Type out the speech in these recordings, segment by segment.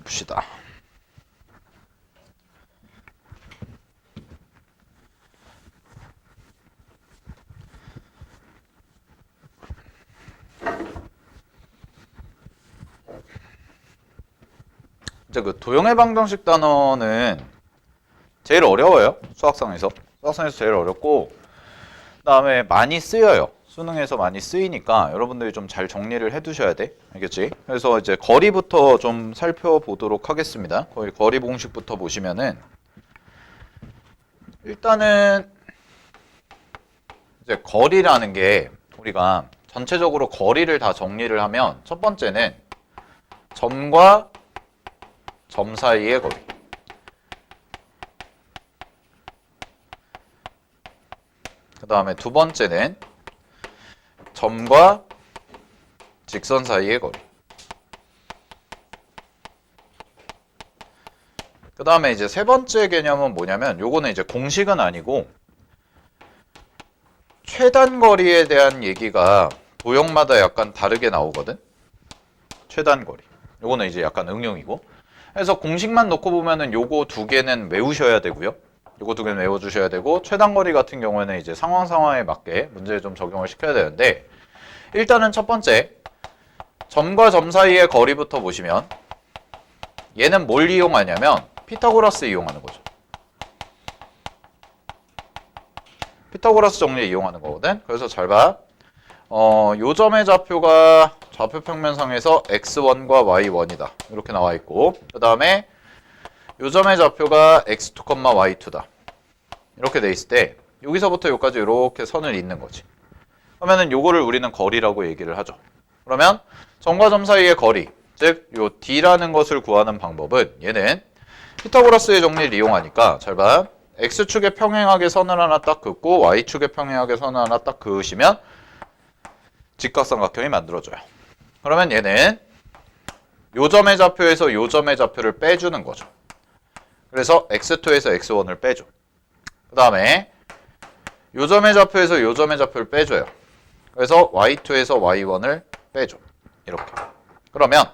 봅시다. 이제 그 도형의 방정식 단어는 제일 어려워요. 수학상에서 제일 어렵고, 그 다음에 많이 쓰여요. 수능에서 많이 쓰이니까 여러분들이 좀 잘 정리를 해 두셔야 돼. 알겠지? 그래서 이제 거리부터 좀 살펴보도록 하겠습니다. 거리 공식부터 보시면은, 일단은 이제 거리라는 게 우리가 전체적으로 거리를 다 정리를 하면, 첫 번째는 점과 점 사이의 거리, 그 다음에 두 번째는 점과 직선 사이의 거리, 그 다음에 이제 세 번째 개념은 뭐냐면, 요거는 이제 공식은 아니고 최단 거리에 대한 얘기가 도형마다 약간 다르게 나오거든. 최단 거리, 요거는 이제 약간 응용이고, 그래서 공식만 놓고 보면은 요거 두 개는 외우셔야 되고요. 요거 두 개는 외워주셔야 되고, 최단거리 같은 경우에는 이제 상황에 맞게 문제에 좀 적용을 시켜야 되는데, 일단은 첫 번째 점과 점 사이의 거리부터 보시면, 얘는 뭘 이용하냐면 피타고라스 이용하는 거죠. 피타고라스 정리 이용하는 거거든. 그래서 잘 봐. 요 점의 좌표가 좌표 평면상에서 x1과 y1이다. 이렇게 나와 있고, 그 다음에 요 점의 좌표가 x2, y2다. 이렇게 돼 있을 때 여기서부터 여기까지 이렇게 선을 잇는 거지. 그러면은 요거를 우리는 거리라고 얘기를 하죠. 그러면 점과 점 사이의 거리, 즉 요 d라는 것을 구하는 방법은, 얘는 피타고라스의 정리를 이용하니까 잘 봐. x축에 평행하게 선을 하나 딱 긋고 y축에 평행하게 선을 하나 딱 그으시면 직각삼각형이 만들어져요. 그러면 얘는 요 점의 좌표에서 요 점의 좌표를 빼주는 거죠. 그래서 x2에서 x1을 빼줘. 그 다음에 요 점의 좌표에서 요 점의 좌표를 빼줘요. 그래서 y2에서 y1을 빼줘. 이렇게. 그러면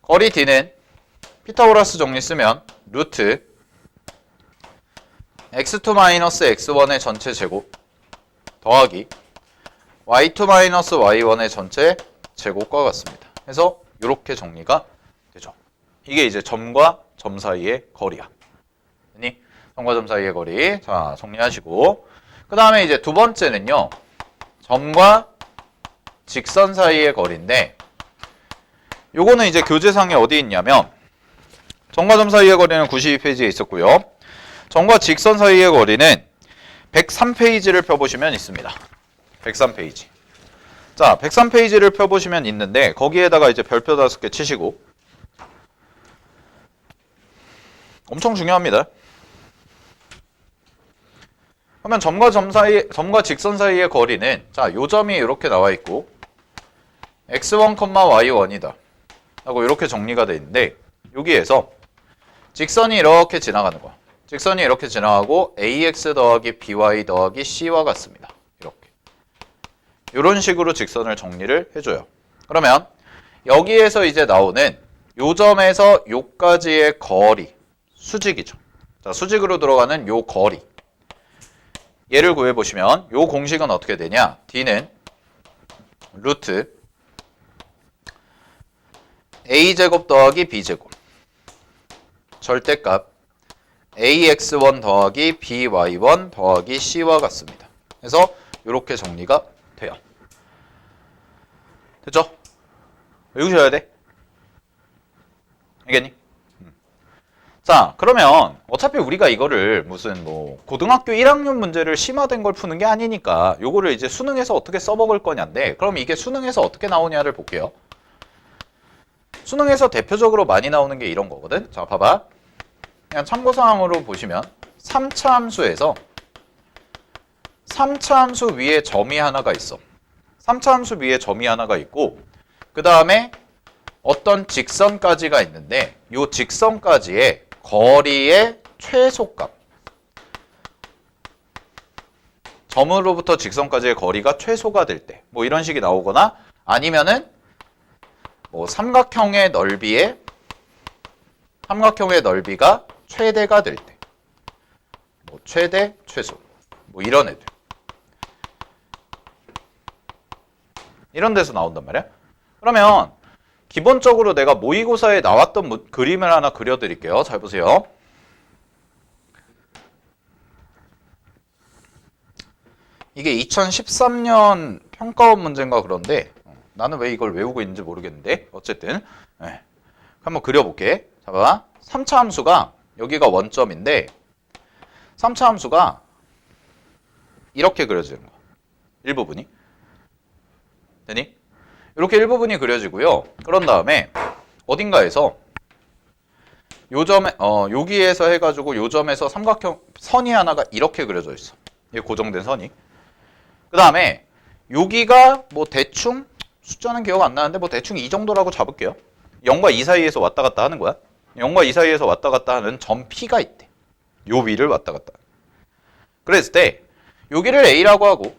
거리 d는 피타고라스 정리 쓰면 루트 x2-x1의 전체 제곱 더하기 y2-y1의 전체 제곱과 같습니다. 그래서 이렇게 정리가 되죠. 이게 이제 점과 점 사이의 거리야. 아니, 점과 점 사이의 거리. 자, 정리하시고, 그 다음에 이제 두 번째는요, 점과 직선 사이의 거리인데, 요거는 이제 교재상에 어디 있냐면, 점과 점 사이의 거리는 92페이지에 있었고요. 점과 직선 사이의 거리는 103페이지를 펴보시면 있습니다. 103페이지. 자, 103페이지를 펴보시면 있는데, 거기에다가 이제 별표 5개 치시고, 엄청 중요합니다. 그러면 점과 직선 사이의 거리는, 자, 요 점이 이렇게 나와 있고, x1, y1이다. 하고 이렇게 정리가 돼 있는데, 여기에서 직선이 이렇게 지나가는 거야. 직선이 이렇게 지나가고 ax 더하기 by 더하기 c와 같습니다. 이렇게. 이런 식으로 직선을 정리를 해줘요. 그러면 여기에서 이제 나오는 요 점에서 요까지의 거리, 수직이죠. 자, 수직으로 들어가는 요 거리. 얘를 구해보시면 요 공식은 어떻게 되냐? d는 루트 a제곱 더하기 b제곱 절대값 ax1 더하기 by1 더하기 c와 같습니다. 그래서 이렇게 정리가 돼요. 됐죠? 외우셔야 돼. 알겠니? 자, 그러면 어차피 우리가 이거를 무슨 뭐 고등학교 1학년 문제를 심화된 걸 푸는 게 아니니까 요거를 이제 수능에서 어떻게 써먹을 거냐인데, 그럼 이게 수능에서 어떻게 나오냐를 볼게요. 수능에서 대표적으로 많이 나오는 게 이런 거거든. 자, 봐봐. 그냥 참고사항으로 보시면 3차 함수에서 3차 함수 위에 점이 하나가 있어. 3차 함수 위에 점이 하나가 있고, 그 다음에 어떤 직선까지가 있는데, 이 직선까지의 거리의 최소값, 점으로부터 직선까지의 거리가 최소가 될 때, 뭐 이런 식이 나오거나, 아니면은 뭐 삼각형의 넓이의 삼각형의 넓이가 최대가 될 때. 뭐 최대, 최소. 뭐 이런 애들. 이런 데서 나온단 말이야. 그러면 기본적으로 내가 모의고사에 나왔던 그림을 하나 그려드릴게요. 잘 보세요. 이게 2013년 평가원 문제인가 그런데 나는 왜 이걸 외우고 있는지 모르겠는데 어쨌든 네. 한번 그려볼게. 자, 봐봐. 3차 함수가 여기가 원점인데 3차 함수가 이렇게 그려지는 거야. 일부분이. 되니? 이렇게 일부분이 그려지고요. 그런 다음에 어딘가에서 요 점에 여기에서 해가지고 요 점에서 삼각형 선이 하나가 이렇게 그려져 있어. 이게 고정된 선이. 그 다음에 여기가 뭐 대충 숫자는 기억 안 나는데 뭐 대충 이 정도라고 잡을게요. 0과 2 사이에서 왔다 갔다 하는 거야. 0과 2 사이에서 왔다 갔다 하는 점 P가 있대. 요 위를 왔다 갔다. 그랬을 때 여기를 A라고 하고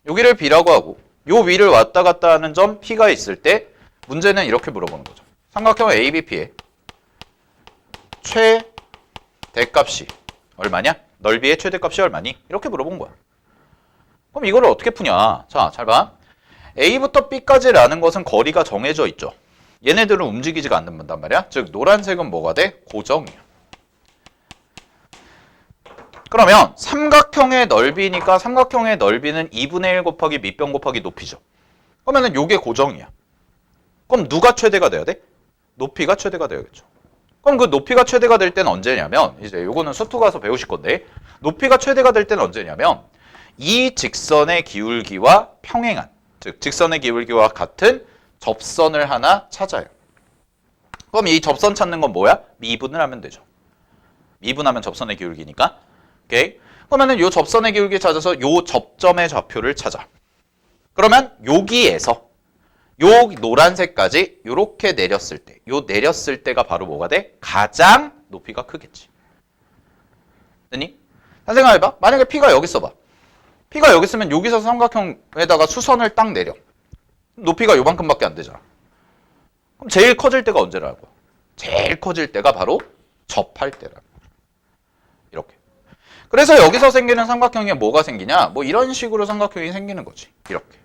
여기를 B라고 하고 요 위를 왔다 갔다 하는 점 P가 있을 때 문제는 이렇게 물어보는 거죠. 삼각형 ABP의 최대값이 얼마냐? 넓이의 최대값이 얼마니? 이렇게 물어본 거야. 그럼 이거를 어떻게 푸냐? 자, 잘 봐. A부터 B까지라는 것은 거리가 정해져 있죠. 얘네들은 움직이지가 않는단 말이야. 즉 노란색은 뭐가 돼? 고정이야. 그러면 삼각형의 넓이니까 삼각형의 넓이는 2분의 1 곱하기 밑변 곱하기 높이죠. 그러면은 요게 고정이야. 그럼 누가 최대가 돼야 돼? 높이가 최대가 돼야겠죠. 그럼 그 높이가 최대가 될 때는 언제냐면 이제 요거는 수투 가서 배우실 건데 높이가 최대가 될 때는 언제냐면 이 직선의 기울기와 평행한 즉 직선의 기울기와 같은 접선을 하나 찾아요. 그럼 이 접선 찾는 건 뭐야? 미분을 하면 되죠. 미분하면 접선의 기울기니까. 오케이. 그러면은 요 접선의 기울기 찾아서 요 접점의 좌표를 찾아. 그러면 여기에서 요 노란색까지 요렇게 내렸을 때, 요 내렸을 때가 바로 뭐가 돼? 가장 높이가 크겠지. 됐니? 자, 생각해봐. 만약에 P가 여기 있어봐. P가 여기 있으면 여기서 삼각형에다가 수선을 딱 내려. 높이가 요만큼밖에 안 되잖아. 그럼 제일 커질 때가 언제라는 거야? 제일 커질 때가 바로 접할 때라는 거야. 이렇게. 그래서 여기서 생기는 삼각형에 뭐가 생기냐? 뭐 이런 식으로 삼각형이 생기는 거지. 이렇게.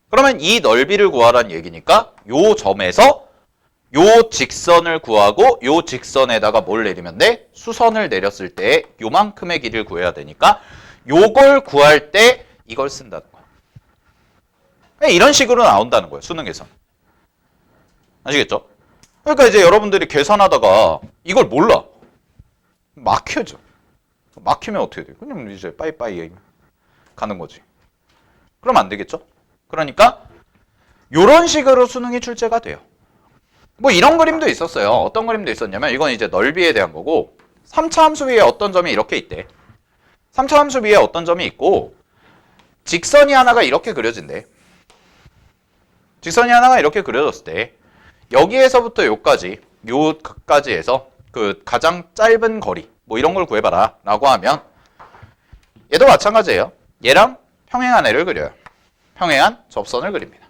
그러면 이 넓이를 구하라는 얘기니까 요 점에서 요 직선을 구하고 요 직선에다가 뭘 내리면 돼? 수선을 내렸을 때 요만큼의 길이를 구해야 되니까 요걸 구할 때 이걸 쓴다는 거야. 이런 식으로 나온다는 거예요. 수능에서. 아시겠죠? 그러니까 이제 여러분들이 계산하다가 이걸 몰라. 막혀져. 막히면 어떻게 돼? 그냥 이제 빠이빠이 가는 거지. 그럼 안 되겠죠? 그러니까 요런 식으로 수능이 출제가 돼요. 뭐 이런 그림도 있었어요. 어떤 그림도 있었냐면 이건 이제 넓이에 대한 거고 3차 함수 위에 어떤 점이 이렇게 있대. 3차 함수 위에 어떤 점이 있고 직선이 하나가 이렇게 그려진대. 직선이 하나가 이렇게 그려졌을 때 여기에서부터 요까지 해서 그 가장 짧은 거리 뭐 이런 걸 구해봐라 라고 하면 얘도 마찬가지예요. 얘랑 평행한 애를 그려요. 평행한 접선을 그립니다.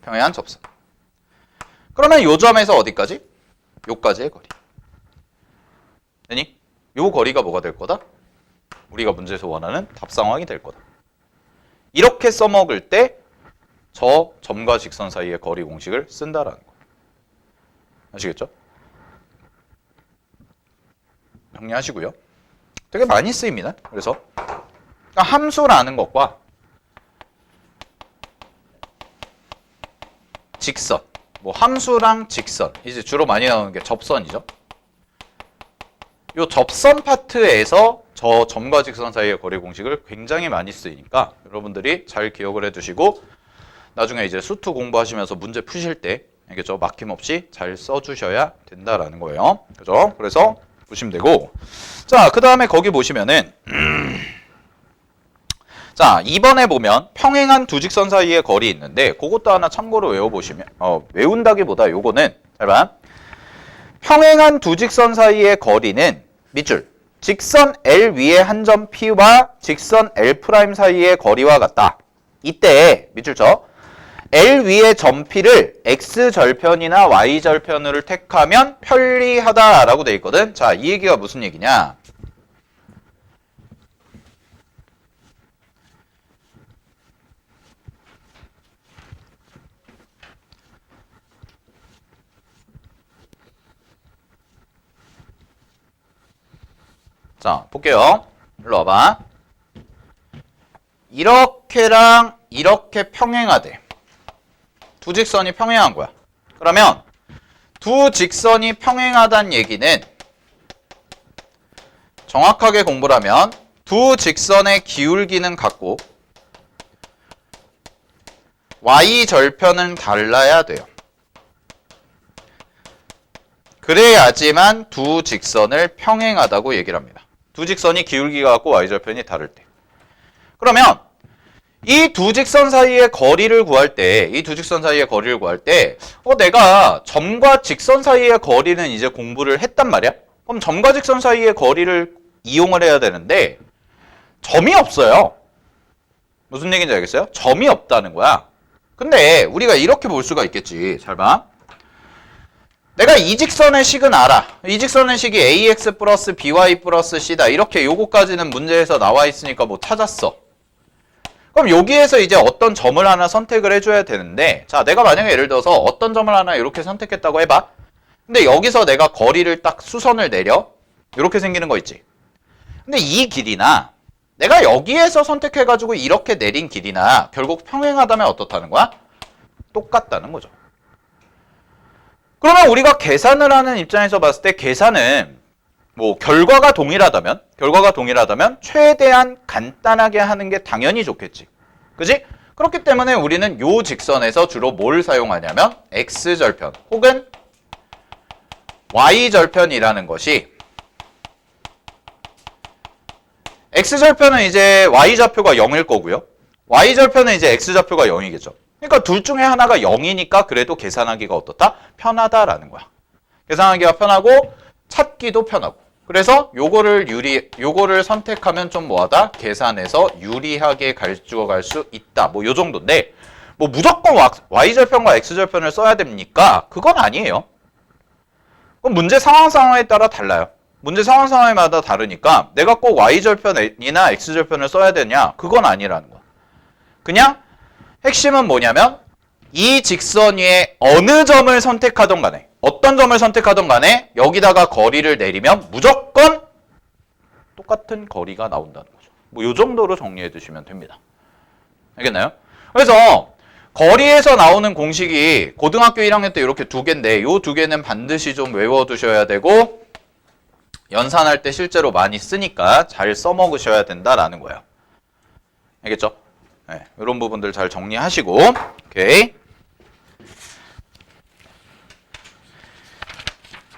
평행한 접선. 그러면 요 점에서 어디까지? 요까지의 거리. 되니? 요 거리가 뭐가 될 거다? 우리가 문제에서 원하는 답상황이 될 거다. 이렇게 써먹을 때 저 점과 직선 사이의 거리 공식을 쓴다라는 거. 아시겠죠? 정리하시고요. 되게 많이 쓰입니다. 그래서 그러니까 함수라는 것과 직선, 뭐 함수랑 직선, 이제 주로 많이 나오는 게 접선이죠. 요 접선 파트에서 저 점과 직선 사이의 거리 공식을 굉장히 많이 쓰이니까 여러분들이 잘 기억을 해두시고 나중에 이제 수투 공부하시면서 문제 푸실 때 알겠죠? 막힘없이 잘 써주셔야 된다라는 거예요. 그죠? 그래서 보시면 되고 자, 그 다음에 거기 보시면은 자, 2번에 보면 평행한 두 직선 사이의 거리 있는데 그것도 하나 참고로 외워보시면 외운다기보다 요거는 잘 봐. 평행한 두 직선 사이의 거리는 밑줄 직선 L 위에 한 점 P와 직선 L' 사이의 거리와 같다. 이때 밑줄 쳐 L 위의 점 P를 X절편이나 Y절편으로 택하면 편리하다라고 돼 있거든. 자, 이 얘기가 무슨 얘기냐? 자, 볼게요. 일로 와봐. 이렇게랑 이렇게 평행하대. 두 직선이 평행한 거야. 그러면 두 직선이 평행하다는 얘기는 정확하게 공부를 하면 두 직선의 기울기는 같고 Y절편은 달라야 돼요. 그래야지만 두 직선을 평행하다고 얘기를 합니다. 두 직선이 기울기가 같고 Y절편이 다를 때. 그러면 이 두 직선 사이의 거리를 구할 때, 내가 점과 직선 사이의 거리는 이제 공부를 했단 말이야? 그럼 점과 직선 사이의 거리를 이용을 해야 되는데, 점이 없어요. 무슨 얘기인지 알겠어요? 점이 없다는 거야. 근데 우리가 이렇게 볼 수가 있겠지. 잘 봐. 내가 이 직선의 식은 알아. 이 직선의 식이 ax 플러스 by 플러스 c다. 이렇게 요거까지는 문제에서 나와 있으니까 뭐 찾았어. 그럼 여기에서 이제 어떤 점을 하나 선택을 해줘야 되는데, 자, 내가 만약에 예를 들어서 어떤 점을 하나 이렇게 선택했다고 해봐. 근데 여기서 내가 거리를 딱 수선을 내려. 이렇게 생기는 거 있지. 근데 이 길이나 내가 여기에서 선택해가지고 이렇게 내린 길이나 결국 평행하다면 어떻다는 거야? 똑같다는 거죠. 그러면 우리가 계산을 하는 입장에서 봤을 때 계산은 뭐 결과가 동일하다면 최대한 간단하게 하는 게 당연히 좋겠지. 그지? 그렇기 때문에 우리는 요 직선에서 주로 뭘 사용하냐면 X절편 혹은 Y절편이라는 것이, X절편은 이제 Y좌표가 0일 거고요. Y절편은 이제 X좌표가 0이겠죠. 그러니까 둘 중에 하나가 0이니까 그래도 계산하기가 어떻다? 편하다라는 거야. 계산하기가 편하고 찾기도 편하고. 그래서 요거를 선택하면 좀 뭐하다? 계산해서 유리하게 가져갈 수 있다. 뭐 요 정도인데, 뭐 무조건 Y절편과 X절편을 써야 됩니까? 그건 아니에요. 그럼 문제 상황에 따라 달라요. 문제 상황마다 다르니까 내가 꼭 Y절편이나 X절편을 써야 되냐? 그건 아니라는 거야. 그냥 핵심은 뭐냐면 이 직선 위에 어느 점을 선택하던 간에, 어떤 점을 선택하던 간에 여기다가 거리를 내리면 무조건 똑같은 거리가 나온다는 거죠. 뭐 이 정도로 정리해 두시면 됩니다. 알겠나요? 그래서 거리에서 나오는 공식이 고등학교 1학년 때 이렇게 두 개인데 이 두 개는 반드시 좀 외워두셔야 되고 연산할 때 실제로 많이 쓰니까 잘 써먹으셔야 된다라는 거예요. 알겠죠? 네, 이런 부분들 잘 정리하시고, 오케이.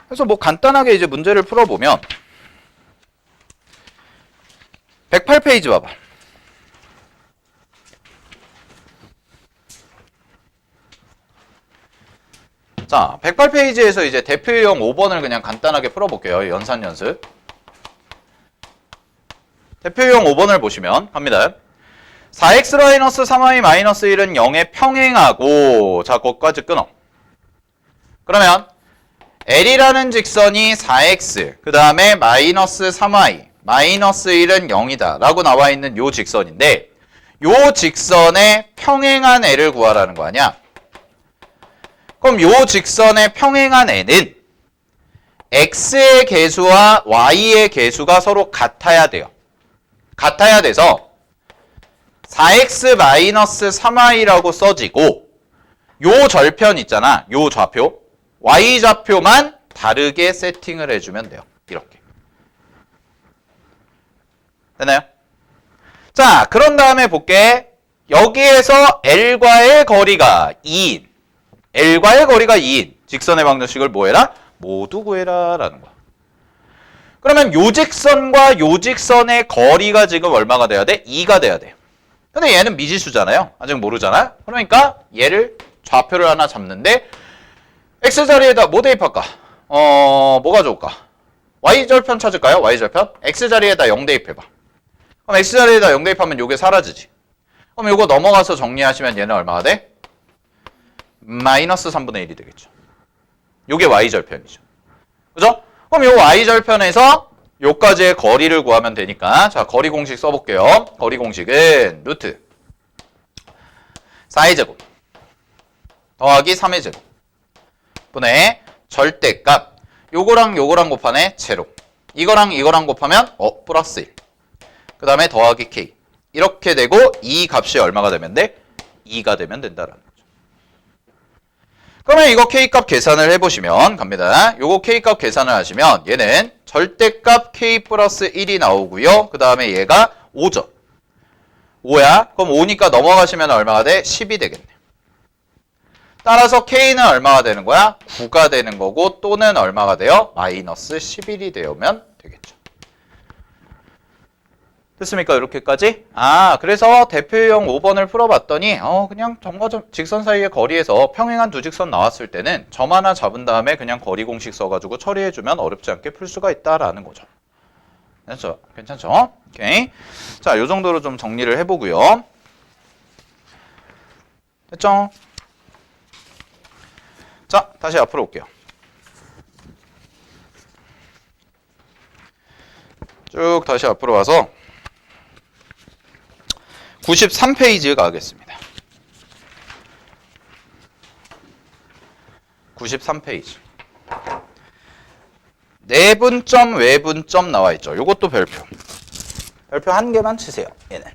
그래서 뭐 간단하게 이제 문제를 풀어보면 108페이지 봐봐. 자, 108페이지에서 이제 대표유형 5번을 그냥 간단하게 풀어볼게요. 연산 연습. 대표유형 5번을 보시면 갑니다. 4x-3y-1은 0에 평행하고, 자, 거기까지 끊어. 그러면 L이라는 직선이 4x, 그 다음에 마이너스 3y, 마이너스 1은 0이다 라고 나와 있는 요 직선인데, 요 직선에 평행한 L을 구하라는 거 아니야? 그럼 요 직선에 평행한 N은 x의 개수와 y의 개수가 서로 같아야 돼요. 같아야 돼서 4x-3y라고 써지고, 요 절편 있잖아, 요 좌표, y좌표만 다르게 세팅을 해주면 돼요. 이렇게. 되나요? 자, 그런 다음에 볼게. 여기에서 L과의 거리가 2인, L과의 거리가 2인 직선의 방정식을 뭐 해라? 모두 구해라 라는 거야. 그러면 요 직선과 요 직선의 거리가 지금 얼마가 돼야 돼? 2가 돼야 돼. 근데 얘는 미지수잖아요. 아직 모르잖아. 그러니까 얘를 좌표를 하나 잡는데 X자리에다 뭐 대입할까? 뭐가 좋을까? Y절편 찾을까요? Y절편? X자리에다 0 대입해봐. 그럼 X자리에다 0 대입하면 요게 사라지지. 그럼 요거 넘어가서 정리하시면 얘는 얼마가 돼? 마이너스 3분의 1이 되겠죠. 요게 y절편이죠. 그죠? 그럼 요 y절편에서 요까지의 거리를 구하면 되니까 자, 거리 공식 써볼게요. 거리 공식은 루트 4의 제곱 더하기 3의 제곱 분의 절대값 요거랑 요거랑 곱하네 제로 이거랑 이거랑 곱하면 플러스 1 그 다음에 더하기 k 이렇게 되고 이 값이 얼마가 되면 돼? 2가 되면 된다라는 거죠. 그러면 이거 k값 계산을 해보시면 갑니다. 요거 k값 계산을 하시면 얘는 절대값 k 플러스 1이 나오고요. 그 다음에 얘가 5죠. 5야? 그럼 5니까 넘어가시면 얼마가 돼? 10이 되겠네. 따라서 k는 얼마가 되는 거야? 9가 되는 거고 또는 얼마가 돼요? 마이너스 11이 되면 되겠죠. 됐습니까? 이렇게까지? 그래서 대표형 5번을 풀어봤더니 그냥 점과 직선 사이의 거리에서 평행한 두 직선 나왔을 때는 점 하나 잡은 다음에 그냥 거리 공식 써가지고 처리해주면 어렵지 않게 풀 수가 있다라는 거죠. 됐죠? 괜찮죠? 오케이. 자, 요 정도로 좀 정리를 해보고요. 됐죠? 자, 다시 앞으로 올게요. 쭉 다시 앞으로 와서 93페이지 가겠습니다. 93페이지. 내분점, 외분점 나와 있죠. 요것도 별표. 별표 한 개만 치세요. 얘는.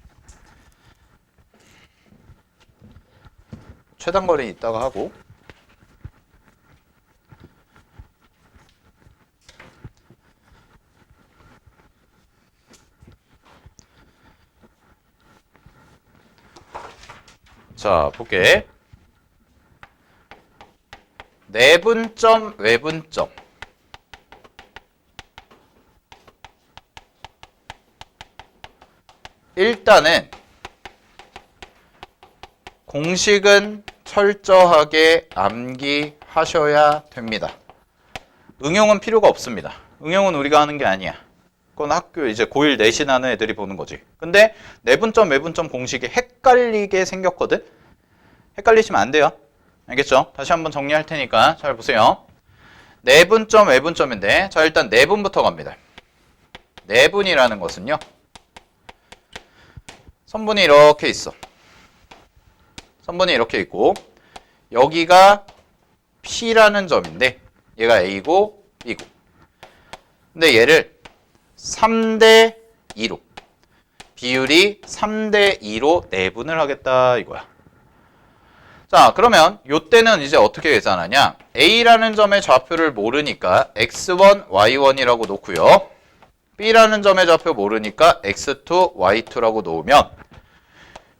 최단거리 이따가 하고. 자, 볼게. 내분점, 외분점. 일단은 공식은 철저하게 암기하셔야 됩니다. 응용은 필요가 없습니다. 응용은 우리가 하는 게 아니야. 그건 학교 이제 고1 내신하는 애들이 보는 거지. 근데 내분점, 외분점 공식이 헷갈리게 생겼거든? 헷갈리시면 안 돼요. 알겠죠? 다시 한번 정리할 테니까 잘 보세요. 내분점, 외분점인데 자, 일단 내분부터 갑니다. 내분이라는 것은요. 선분이 이렇게 있어. 선분이 이렇게 있고 여기가 P라는 점인데 얘가 A고 B고 근데 얘를 3대 2로 비율이 3대 2로 내분을 하겠다 이거야. 자, 그러면 요때는 이제 어떻게 계산하냐? A라는 점의 좌표를 모르니까 x1, y1이라고 놓고요. B라는 점의 좌표 모르니까 x2, y2라고 놓으면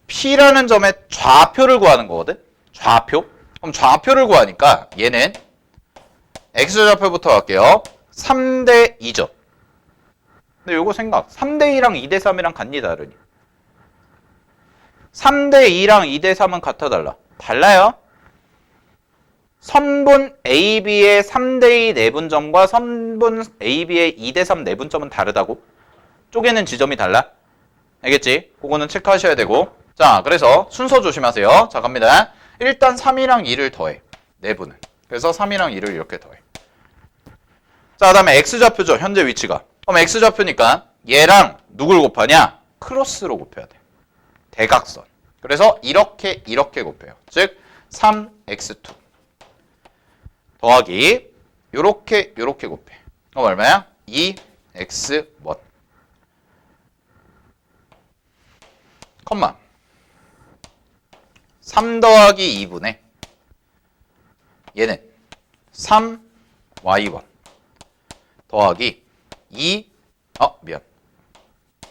P라는 점의 좌표를 구하는 거거든? 좌표? 그럼 좌표를 구하니까 얘는 x좌표부터 갈게요. 3대 2죠. 근데 요거 생각. 3대 2랑 2대 3이랑 같니 다르니? 3대 2랑 2대 3은 같아 달라? 달라요. 선분 AB의 3대 2 내분점과 선분 AB의 2대 3 내분점은 다르다고? 쪼개는 지점이 달라? 알겠지? 그거는 체크하셔야 되고. 자, 그래서 순서 조심하세요. 자, 갑니다. 일단 3이랑 2를 더해. 내분은. 그래서 3이랑 2를 이렇게 더해. 자, 그 다음에 x좌표죠. 현재 위치가. 그럼 x좌표니까 얘랑 누굴 곱하냐? 크로스로 곱해야 돼. 대각선. 그래서 이렇게 곱해요. 즉 3x2 더하기 요렇게 곱해. 그럼 얼마야? 2x1 컴마 3 더하기 2분의 얘는 3y1 더하기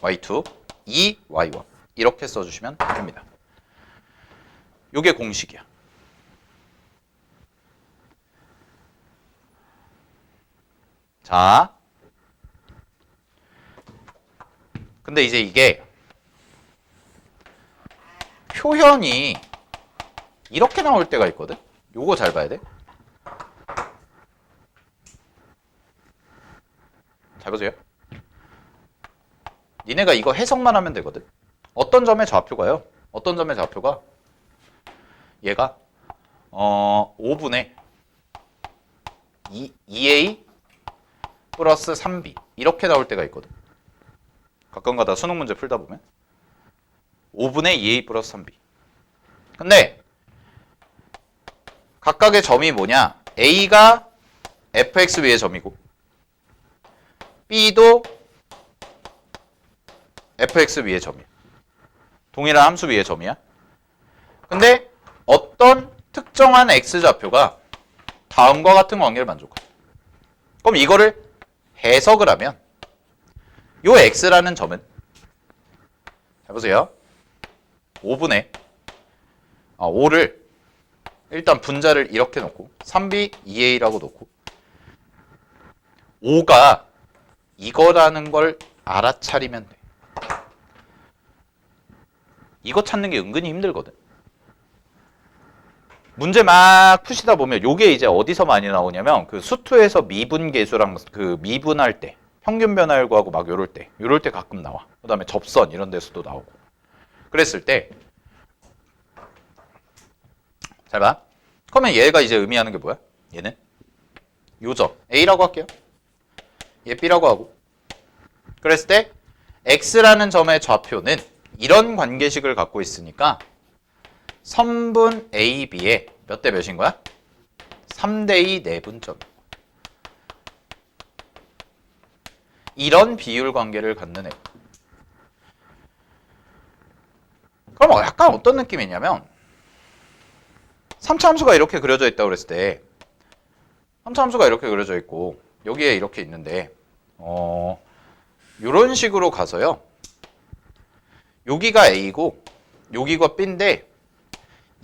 y2 2y1 이렇게 써주시면 됩니다. 요게 공식이야. 자, 근데 이제 이게 표현이 이렇게 나올 때가 있거든? 요거 잘 봐야 돼. 잘 보세요. 니네가 이거 해석만 하면 되거든. 어떤 점의 좌표가요? 어떤 점의 좌표가? 얘가 5분의 2a 플러스 3b 이렇게 나올 때가 있거든. 가끔가다 수능 문제 풀다 보면 5분의 2a 플러스 3b. 근데 각각의 점이 뭐냐? a가 fx 위의 점이고 b도 fx 위의 점이야. 동일한 함수 위의 점이야. 근데 어떤 특정한 x좌표가 다음과 같은 관계를 만족해. 그럼 이거를 해석을 하면 요 x라는 점은 해보세요. 5분의 5를 일단 분자를 이렇게 놓고 3b 2a라고 놓고 5가 이거라는 걸 알아차리면 돼. 이거 찾는 게 은근히 힘들거든. 문제 막 푸시다 보면 요게 이제 어디서 많이 나오냐면 그 수투에서 미분계수랑 그 미분할 때 평균 변화율 구하고 막 요럴 때 가끔 나와. 그다음에 접선 이런 데서도 나오고. 그랬을 때 잘 봐. 그러면 얘가 이제 의미하는 게 뭐야? 얘는 요점 A라고 할게요. 얘 B라고 하고. 그랬을 때 X라는 점의 좌표는 이런 관계식을 갖고 있으니까 선분 AB의 몇 대 몇인 거야? 3대2 내분점. 이런 비율 관계를 갖는 애. 그럼 약간 어떤 느낌이냐면 3차 함수가 이렇게 그려져 있다고 그랬을 때 3차 함수가 이렇게 그려져 있고 여기에 이렇게 있는데 이런 식으로 가서요. 여기가 A고 여기가 B인데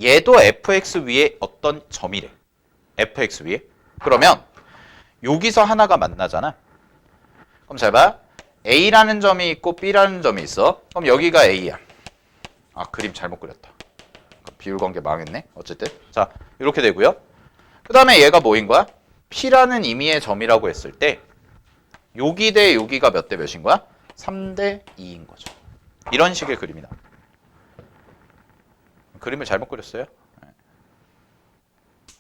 얘도 fx 위에 어떤 점이래. fx 위에. 그러면 여기서 하나가 만나잖아. 그럼 잘 봐. A라는 점이 있고 B라는 점이 있어. 그럼 여기가 A야. 아, 그림 잘못 그렸다. 비율 관계 망했네. 어쨌든. 자, 이렇게 되고요. 그 다음에 얘가 뭐인 거야? P라는 의미의 점이라고 했을 때 여기 대 여기가 몇 대 몇인 거야? 3대 2인 거죠. 이런 식의 그림이다. 그림을 잘못 그렸어요.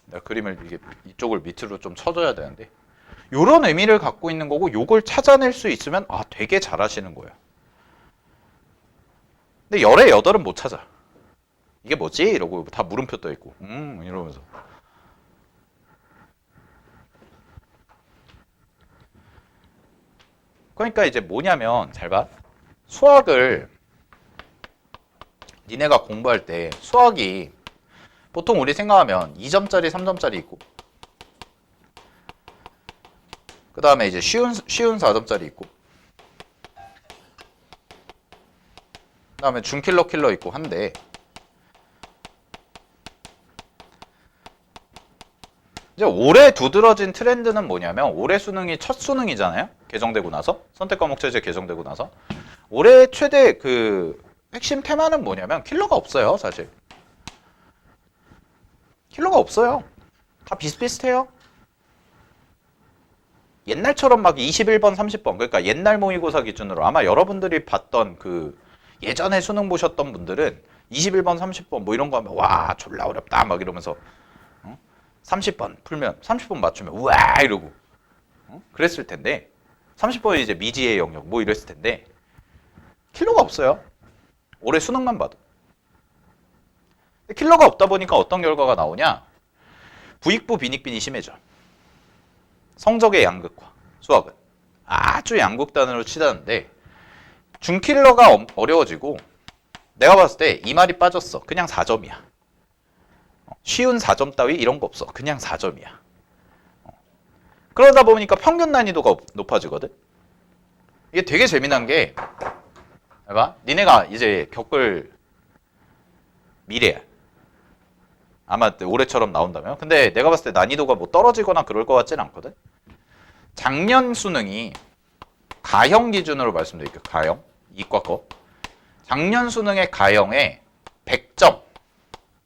내가 그림을 이쪽을 밑으로 좀 쳐줘야 되는데 이런 의미를 갖고 있는 거고 요걸 찾아낼 수 있으면 되게 잘하시는 거예요. 근데 열의 여덟은 못 찾아. 이게 뭐지? 이러고 다 물음표 떠 있고 이러면서 그러니까 이제 뭐냐면 잘 봐. 수학을 니네가 공부할 때 수학이 보통 우리 생각하면 2점짜리, 3점짜리 있고 그 다음에 이제 쉬운 4점짜리 있고 그 다음에 중킬러 킬러 있고 한데 이제 올해 두드러진 트렌드는 뭐냐면 올해 수능이 첫 수능이잖아요. 개정되고 나서 선택과목 체제 개정되고 나서 올해 최대 그 핵심 테마는 뭐냐면 킬러가 없어요. 사실 킬러가 없어요. 다 비슷비슷해요. 옛날처럼 막 21번 30번 그러니까 옛날 모의고사 기준으로 아마 여러분들이 봤던 그 예전에 수능 보셨던 분들은 21번 30번 뭐 이런 거 하면 와 졸라 어렵다 막 이러면서 30번 풀면 30번 맞추면 우와 이러고 그랬을 텐데 30번이 이제 미지의 영역 뭐 이랬을 텐데 킬러가 없어요. 올해 수능만 봐도. 킬러가 없다 보니까 어떤 결과가 나오냐? 부익부 빈익빈이 심해져. 성적의 양극화. 수학은 아주 양극단으로 치닫는데 중킬러가 어려워지고 내가 봤을 때 이 말이 빠졌어. 그냥 4점이야. 쉬운 4점 따위 이런 거 없어. 그냥 4점이야. 그러다 보니까 평균 난이도가 높아지거든. 이게 되게 재미난 게 봐봐. 니네가 이제 겪을 미래야. 아마 올해처럼 나온다면. 근데 내가 봤을 때 난이도가 뭐 떨어지거나 그럴 것 같지는 않거든. 작년 수능이 가형 기준으로 말씀드릴게요. 가형. 이과 거. 작년 수능의 가형에 100점.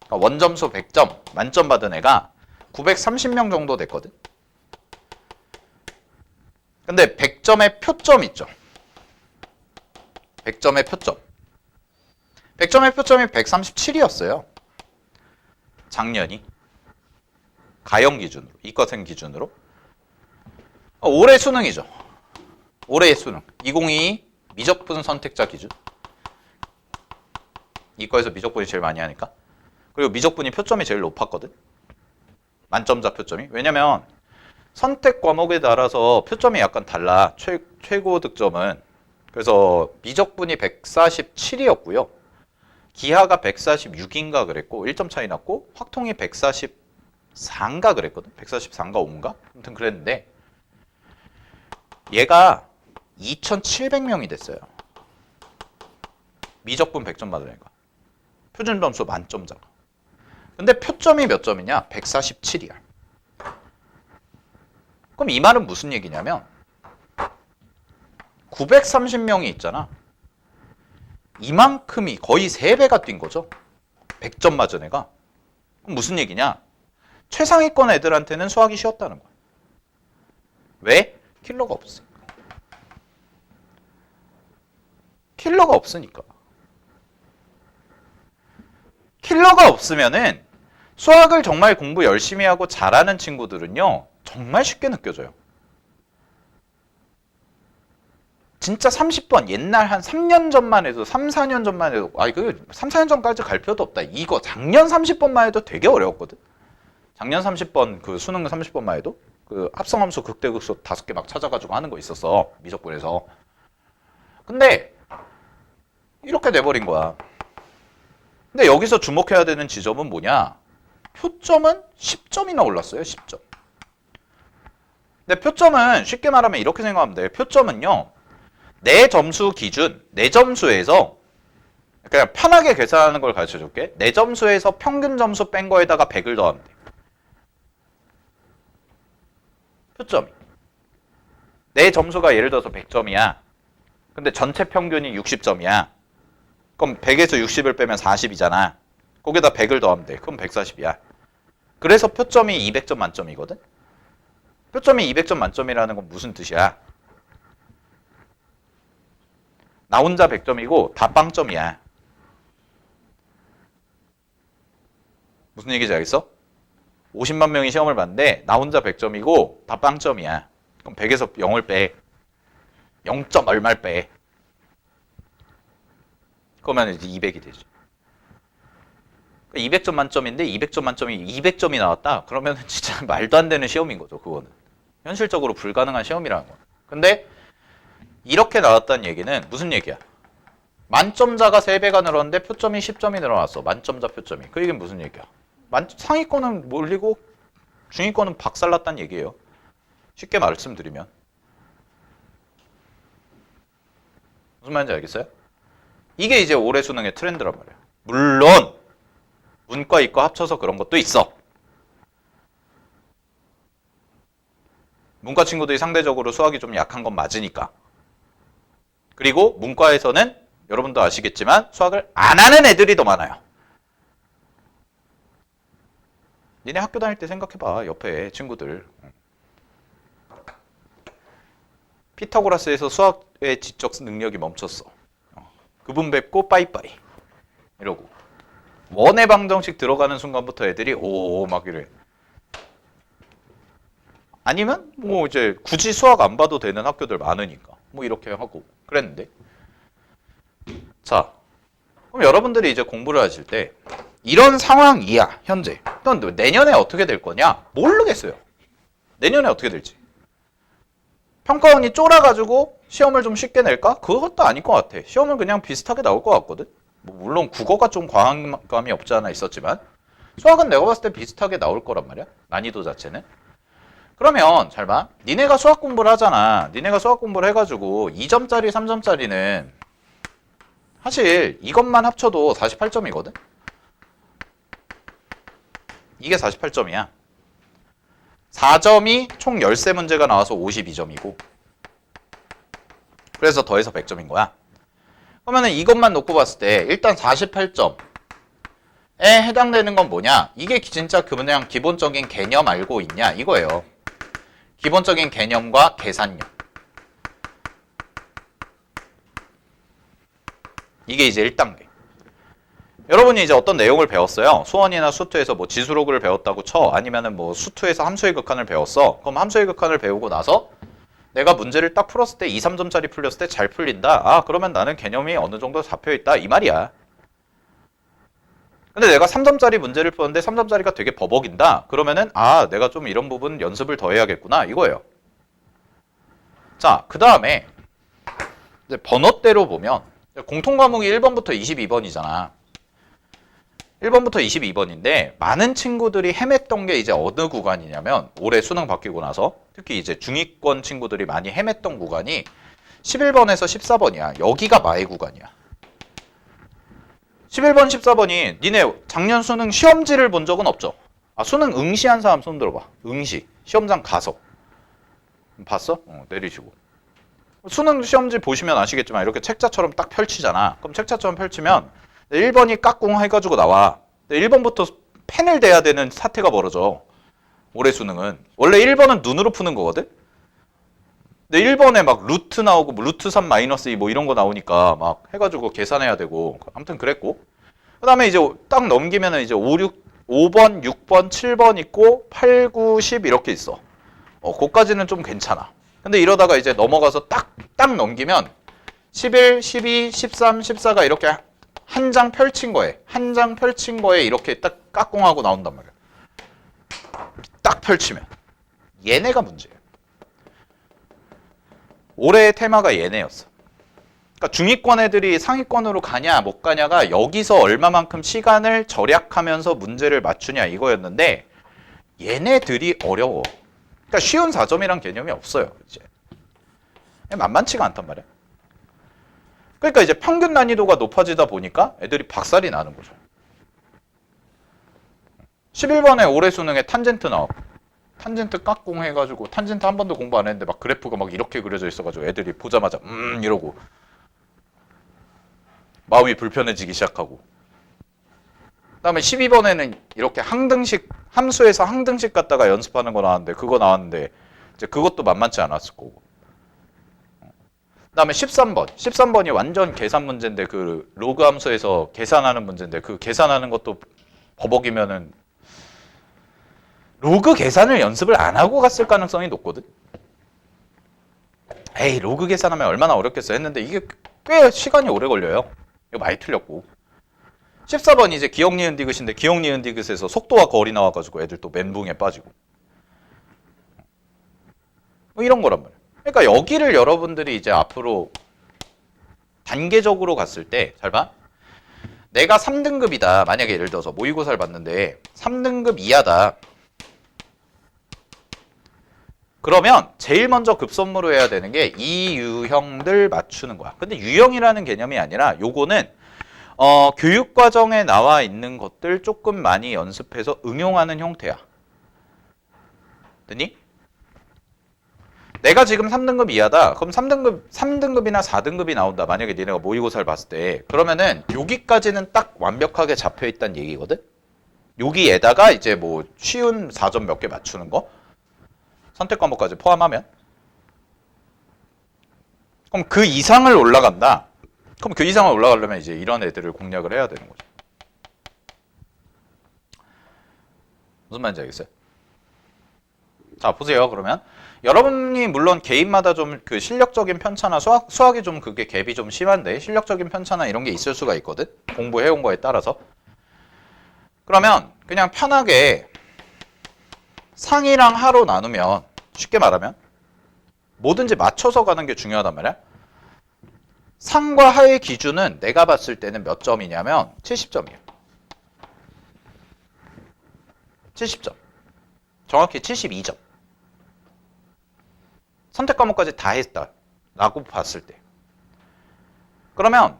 그러니까 원점수 100점 만점 받은 애가 930명 정도 됐거든. 근데 100점의 표점 있죠. 100점의 표점. 100점의 표점이 137이었어요. 작년이. 가형 기준으로, 이과생 기준으로. 올해 수능이죠. 올해의 수능. 2022 미적분 선택자 기준. 이과에서 미적분이 제일 많이 하니까. 그리고 미적분이 표점이 제일 높았거든. 만점자 표점이. 왜냐면 선택 과목에 따라서 표점이 약간 달라. 최고 득점은. 그래서 미적분이 147이었고요. 기하가 146인가 그랬고 1점 차이 났고 확통이 144인가 그랬거든. 144인가 5인가? 아무튼 그랬는데 얘가 2,700명이 됐어요. 미적분 100점 받으니까. 표준 점수 만점자가. 근데 표점이 몇 점이냐? 147이야. 그럼 이 말은 무슨 얘기냐면 930명이 있잖아. 이만큼이 거의 3배가 뛴 거죠. 100점 맞은 애가. 그럼 무슨 얘기냐? 최상위권 애들한테는 수학이 쉬웠다는 거야. 왜? 킬러가 없으니까. 킬러가 없으니까. 킬러가 없으면은 수학을 정말 공부 열심히 하고 잘하는 친구들은요. 정말 쉽게 느껴져요. 진짜 30번 옛날 한 3년 전만 해도 3, 4년 전만 해도 그 3, 4년 전까지 갈 필요도 없다. 이거 작년 30번만 해도 되게 어려웠거든. 작년 30번 그 수능 30번만 해도 그 합성함수 극대극소 5개 막 찾아가지고 하는 거 있었어. 미적분에서. 근데 이렇게 돼버린 거야. 근데 여기서 주목해야 되는 지점은 뭐냐? 표점은 10점이나 올랐어요. 10점. 근데 표점은 쉽게 말하면 이렇게 생각하면 돼요. 표점은요. 내 점수 기준, 내 점수에서 그냥 편하게 계산하는 걸 가르쳐 줄게. 내 점수에서 평균 점수 뺀 거에다가 100을 더하면 돼. 표점이. 내 점수가 예를 들어서 100점이야. 근데 전체 평균이 60점이야. 그럼 100에서 60을 빼면 40이잖아. 거기다 100을 더하면 돼. 그럼 140이야. 그래서 표점이 200점 만점이거든. 표점이 200점 만점이라는 건 무슨 뜻이야? 나 혼자 100점이고 다 빵점이야. 무슨 얘기인지 알겠어? 50만 명이 시험을 봤는데 나 혼자 100점이고 다 빵점이야. 그럼 100에서 0을 빼. 0점 얼마를 빼. 그러면 이제 200이 되죠. 200점 만점인데 200점 만점이 200점이 나왔다? 그러면 진짜 말도 안 되는 시험인 거죠. 그거는. 현실적으로 불가능한 시험이라는 거야. 근데 이렇게 나왔다는 얘기는 무슨 얘기야? 만점자가 3배가 늘었는데 표점이 10점이 늘어났어. 만점자 표점이. 그 얘기는 무슨 얘기야? 상위권은 몰리고 중위권은 박살났다는 얘기예요. 쉽게 말씀드리면. 무슨 말인지 알겠어요? 이게 이제 올해 수능의 트렌드란 말이야. 물론 문과, 이과 합쳐서 그런 것도 있어. 문과 친구들이 상대적으로 수학이 좀 약한 건 맞으니까. 그리고 문과에서는 여러분도 아시겠지만 수학을 안 하는 애들이 더 많아요. 니네 학교 다닐 때 생각해봐. 옆에 친구들. 피타고라스에서 수학의 지적 능력이 멈췄어. 그분 뵙고 빠이빠이 이러고 원의 방정식 들어가는 순간부터 애들이 오 막 이래. 아니면 뭐 이제 굳이 수학 안 봐도 되는 학교들 많으니까 뭐 이렇게 하고 그랬는데. 자, 그럼 여러분들이 이제 공부를 하실 때 이런 상황이야 현재. 넌 내년에 어떻게 될 거냐? 모르겠어요. 내년에 어떻게 될지. 평가원이 쫄아가지고 시험을 좀 쉽게 낼까? 그것도 아닐 것 같아. 시험은 그냥 비슷하게 나올 것 같거든. 뭐 물론 국어가 좀 과학감이 없지 않아 있었지만 수학은 내가 봤을 때 비슷하게 나올 거란 말이야. 난이도 자체는. 그러면 잘 봐. 니네가 수학 공부를 하잖아. 니네가 수학 공부를 해가지고 2점짜리, 3점짜리는 사실 이것만 합쳐도 48점이거든. 이게 48점이야. 4점이 총 13문제가 나와서 52점이고 그래서 더해서 100점인 거야. 그러면 이것만 놓고 봤을 때 일단 48점에 해당되는 건 뭐냐? 이게 진짜 그냥 기본적인 개념 알고 있냐? 이거예요. 기본적인 개념과 계산력. 이게 이제 1단계. 여러분이 이제 어떤 내용을 배웠어요. 수원이나 수투에서 뭐 지수로그를 배웠다고 쳐. 아니면은 뭐 수투에서 함수의 극한을 배웠어. 그럼 함수의 극한을 배우고 나서 내가 문제를 딱 풀었을 때 2, 3점짜리 풀렸을 때 잘 풀린다. 아, 그러면 나는 개념이 어느 정도 잡혀있다. 이 말이야. 근데 내가 3점짜리 문제를 풀었는데 3점짜리가 되게 버벅인다. 그러면은 아, 내가 좀 이런 부분 연습을 더 해야겠구나. 이거예요. 자, 그 다음에 번호대로 보면 공통과목이 1번부터 22번이잖아. 1번부터 22번인데 많은 친구들이 헤맸던 게 이제 어느 구간이냐면 올해 수능 바뀌고 나서 특히 이제 중위권 친구들이 많이 헤맸던 구간이 11번에서 14번이야. 여기가 마의 구간이야. 11번, 14번이 니네 작년 수능 시험지를 본 적은 없죠? 아, 수능 응시한 사람 손 들어봐. 응시. 시험장 가서. 봤어? 내리시고. 수능 시험지 보시면 아시겠지만 이렇게 책자처럼 딱 펼치잖아. 그럼 책자처럼 펼치면 1번이 까꿍 해가지고 나와. 1번부터 펜을 대야 되는 사태가 벌어져. 올해 수능은. 원래 1번은 눈으로 푸는 거거든? 근데 1번에 막 루트 나오고 뭐 루트 3 마이너스 2 뭐 이런 거 나오니까 막 해가지고 계산해야 되고 아무튼 그랬고 그 다음에 이제 딱 넘기면은 이제 5번, 6번, 7번 있고 8, 9, 10 이렇게 있어. 그까지는 좀 괜찮아. 근데 이러다가 이제 넘어가서 딱 넘기면 11, 12, 13, 14가 이렇게 한 장 펼친 거에 이렇게 딱 까꿍하고 나온단 말이야. 딱 펼치면 얘네가 문제예요. 올해의 테마가 얘네였어. 그러니까 중위권 애들이 상위권으로 가냐 못 가냐가 여기서 얼마만큼 시간을 절약하면서 문제를 맞추냐 이거였는데 얘네들이 어려워. 그러니까 쉬운 4점이란 개념이 없어요. 이제 만만치가 않단 말이야. 그러니까 이제 평균 난이도가 높아지다 보니까 애들이 박살이 나는 거죠. 11번에 올해 수능에 탄젠트 나와. 탄젠트 깍꿍 해가지고 탄젠트 한 번도 공부 안 했는데 막 그래프가 막 이렇게 그려져 있어가지고 애들이 보자마자 이러고 마음이 불편해지기 시작하고 그 다음에 12번에는 이렇게 항등식 함수에서 항등식 갖다가 연습하는 거 나왔는데 그거 나왔는데 이제 그것도 만만치 않았을 거고 그 다음에 13번이 완전 계산 문제인데 그 로그 함수에서 계산하는 문제인데 그 계산하는 것도 버벅이면은 로그 계산을 연습을 안 하고 갔을 가능성이 높거든. 에이 로그 계산하면 얼마나 어렵겠어 했는데 이게 꽤 시간이 오래 걸려요. 이거 많이 틀렸고 14번이 이제 기억 니은 디귿인데 기억 니은 디귿에서 속도와 거리 나와가지고 애들 또 멘붕에 빠지고 뭐 이런 거란 말이야. 그러니까 여기를 여러분들이 이제 앞으로 단계적으로 갔을 때 잘 봐. 내가 3등급이다. 만약에 예를 들어서 모의고사를 봤는데 3등급 이하다. 그러면 제일 먼저 급선무로 해야 되는 게 이 유형들 맞추는 거야. 근데 유형이라는 개념이 아니라 요거는 교육과정에 나와 있는 것들 조금 많이 연습해서 응용하는 형태야. 됐니? 내가 지금 3등급 이하다. 그럼 3등급이나 4등급이 나온다. 만약에 니네가 모의고사를 봤을 때. 그러면은 여기까지는 딱 완벽하게 잡혀있다는 얘기거든? 여기에다가 이제 뭐 쉬운 4점 몇 개 맞추는 거? 선택 과목까지 포함하면? 그럼 그 이상을 올라간다. 그럼 그 이상을 올라가려면 이제 이런 애들을 공략을 해야 되는 거죠. 무슨 말인지 알겠어요? 자, 보세요. 그러면 여러분이 물론 개인마다 좀 그 실력적인 편차나 수학이 좀 그게 갭이 좀 심한데 실력적인 편차나 이런 게 있을 수가 있거든. 공부해온 거에 따라서. 그러면 그냥 편하게 상이랑 하로 나누면 쉽게 말하면 뭐든지 맞춰서 가는 게 중요하단 말이야. 상과 하의 기준은 내가 봤을 때는 몇 점이냐면 70점이에요. 70점. 정확히 72점. 선택 과목까지 다 했다. 라고 봤을 때. 그러면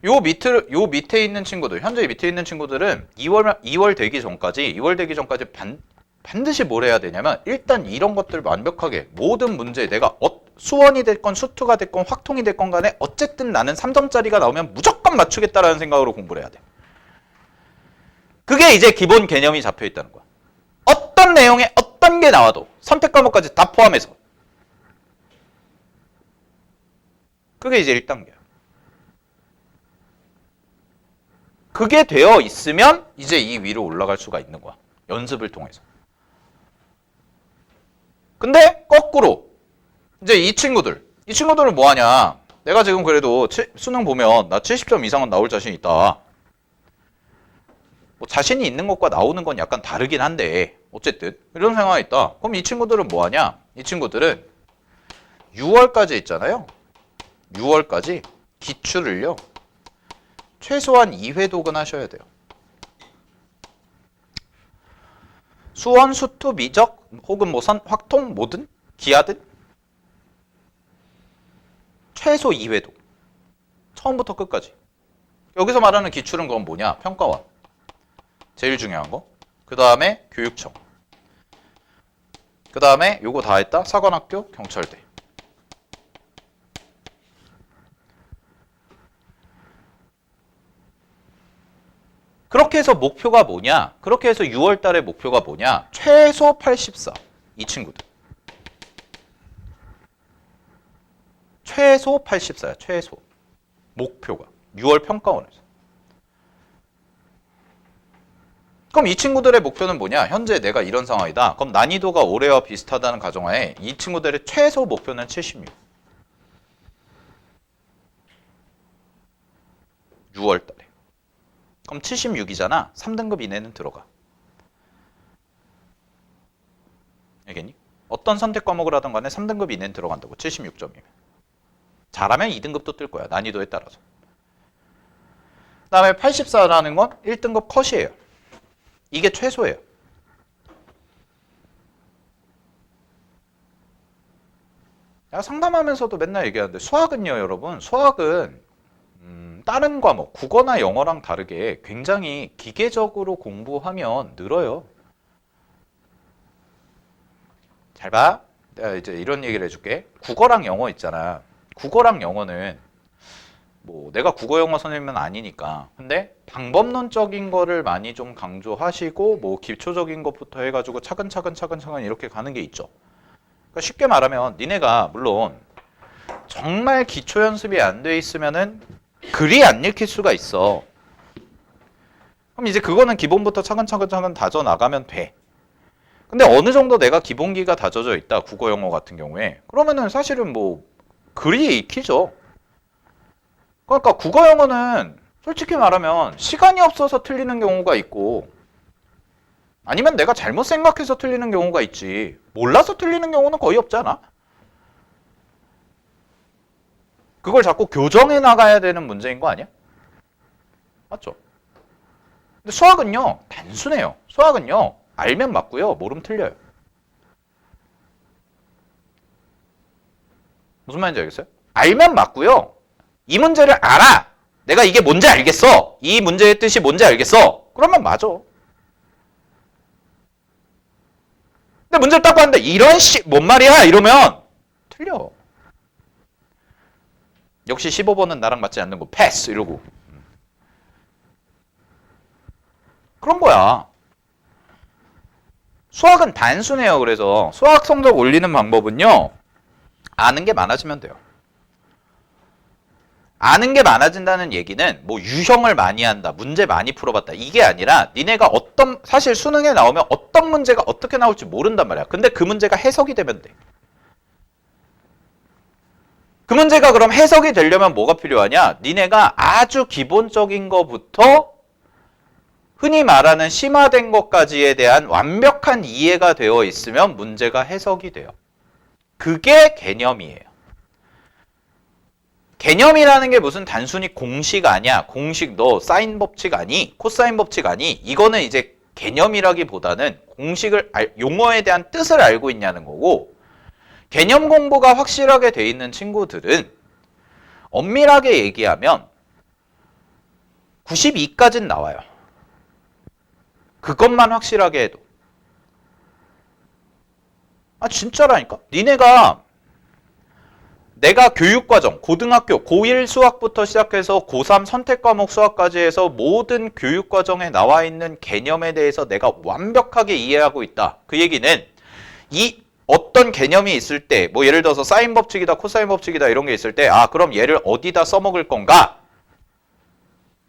요 밑에 있는 친구들, 현재 밑에 있는 친구들은 2월 되기 전까지 반드시 뭘 해야 되냐면 일단 이런 것들을 완벽하게 모든 문제 내가 수원이 됐건 수투가 됐건 확통이 됐건 간에 어쨌든 나는 3점짜리가 나오면 무조건 맞추겠다라는 생각으로 공부를 해야 돼. 그게 이제 기본 개념이 잡혀 있다는 거야. 어떤 내용에 어떤 게 나와도 선택 과목까지 다 포함해서. 그게 이제 1단계야. 그게 되어 있으면 이제 이 위로 올라갈 수가 있는 거야. 연습을 통해서. 근데 거꾸로 이제 이 친구들은 뭐 하냐? 내가 지금 그래도 수능 보면 나 70점 이상은 나올 자신 있다. 뭐 자신이 있는 것과 나오는 건 약간 다르긴 한데 어쨌든 이런 상황이 있다. 그럼 이 친구들은 뭐 하냐? 이 친구들은 6월까지 있잖아요. 6월까지 기출을요. 최소한 2회독은 하셔야 돼요. 수원, 수투, 미적 혹은 뭐 확통 뭐든 기하든 최소 2회독. 처음부터 끝까지. 여기서 말하는 기출은 그건 뭐냐? 평가원. 제일 중요한 거. 그 다음에 교육청. 그 다음에 요거 다 했다. 사관학교, 경찰대. 그렇게 해서 목표가 뭐냐? 그렇게 해서 6월 달에 목표가 뭐냐? 최소 84. 이 친구들. 최소 84야. 최소. 목표가. 6월 평가원에서. 그럼 이 친구들의 목표는 뭐냐? 현재 내가 이런 상황이다. 그럼 난이도가 올해와 비슷하다는 가정하에 이 친구들의 최소 목표는 76. 6월 달에. 그럼 76이잖아. 3등급 이내는 들어가. 알겠니? 어떤 선택 과목을 하든 간에 3등급 이내는 들어간다고. 76점이면. 잘하면 2등급도 뜰 거야. 난이도에 따라서. 그 다음에 84라는 건 1등급 컷이에요. 이게 최소예요. 내가 상담하면서도 맨날 얘기하는데 수학은요, 여러분. 수학은 다른 과목, 국어나 영어랑 다르게 굉장히 기계적으로 공부하면 늘어요. 잘 봐. 내가 이제 이런 얘기를 해줄게. 국어랑 영어 있잖아. 국어랑 영어는 뭐 내가 국어 영어 선생님은 아니니까. 근데 방법론적인 거를 많이 좀 강조하시고 뭐 기초적인 것부터 해가지고 차근차근 이렇게 가는 게 있죠. 그러니까 쉽게 말하면 니네가 물론 정말 기초 연습이 안 돼 있으면은 글이 안 읽힐 수가 있어. 그럼 이제 그거는 기본부터 차근차근 다져 나가면 돼. 근데 어느 정도 내가 기본기가 다져져 있다. 국어 영어 같은 경우에. 그러면은 사실은 뭐 글이 익히죠. 그러니까 국어 영어는 솔직히 말하면 시간이 없어서 틀리는 경우가 있고 아니면 내가 잘못 생각해서 틀리는 경우가 있지. 몰라서 틀리는 경우는 거의 없잖아. 그걸 자꾸 교정해 나가야 되는 문제인 거 아니야? 맞죠? 근데 수학은요, 단순해요. 수학은요, 알면 맞고요, 모르면 틀려요. 무슨 말인지 알겠어요? 알면 맞고요. 이 문제를 알아. 내가 이게 뭔지 알겠어. 이 문제의 뜻이 뭔지 알겠어. 그러면 맞아. 근데 문제를 딱 봤는데 이런 뭔 말이야? 이러면 틀려. 역시 15번은 나랑 맞지 않는 거 패스 이러고. 그런 거야. 수학은 단순해요. 그래서 수학 성적 올리는 방법은요. 아는 게 많아지면 돼요. 아는 게 많아진다는 얘기는 뭐 유형을 많이 한다, 문제 많이 풀어봤다 이게 아니라 니네가 사실 수능에 나오면 어떤 문제가 어떻게 나올지 모른단 말이야. 근데 그 문제가 해석이 되면 돼. 그 문제가 그럼 해석이 되려면 뭐가 필요하냐? 니네가 아주 기본적인 것부터 흔히 말하는 심화된 것까지에 대한 완벽한 이해가 되어 있으면 문제가 해석이 돼요. 그게 개념이에요. 개념이라는 게 무슨 단순히 공식 아니야. 공식 너 사인 법칙 아니? 코사인 법칙 아니? 이거는 이제 개념이라기보다는 용어에 대한 뜻을 알고 있냐는 거고 개념 공부가 확실하게 돼 있는 친구들은 엄밀하게 얘기하면 92까지는 나와요. 그것만 확실하게 해도. 아 진짜라니까. 내가 교육과정, 고등학교 고1 수학부터 시작해서 고3 선택과목 수학까지 해서 모든 교육과정에 나와 있는 개념에 대해서 내가 완벽하게 이해하고 있다. 그 얘기는 이 어떤 개념이 있을 때, 뭐 예를 들어서 사인 법칙이다, 코사인 법칙이다 이런 게 있을 때, 아 그럼 얘를 어디다 써먹을 건가?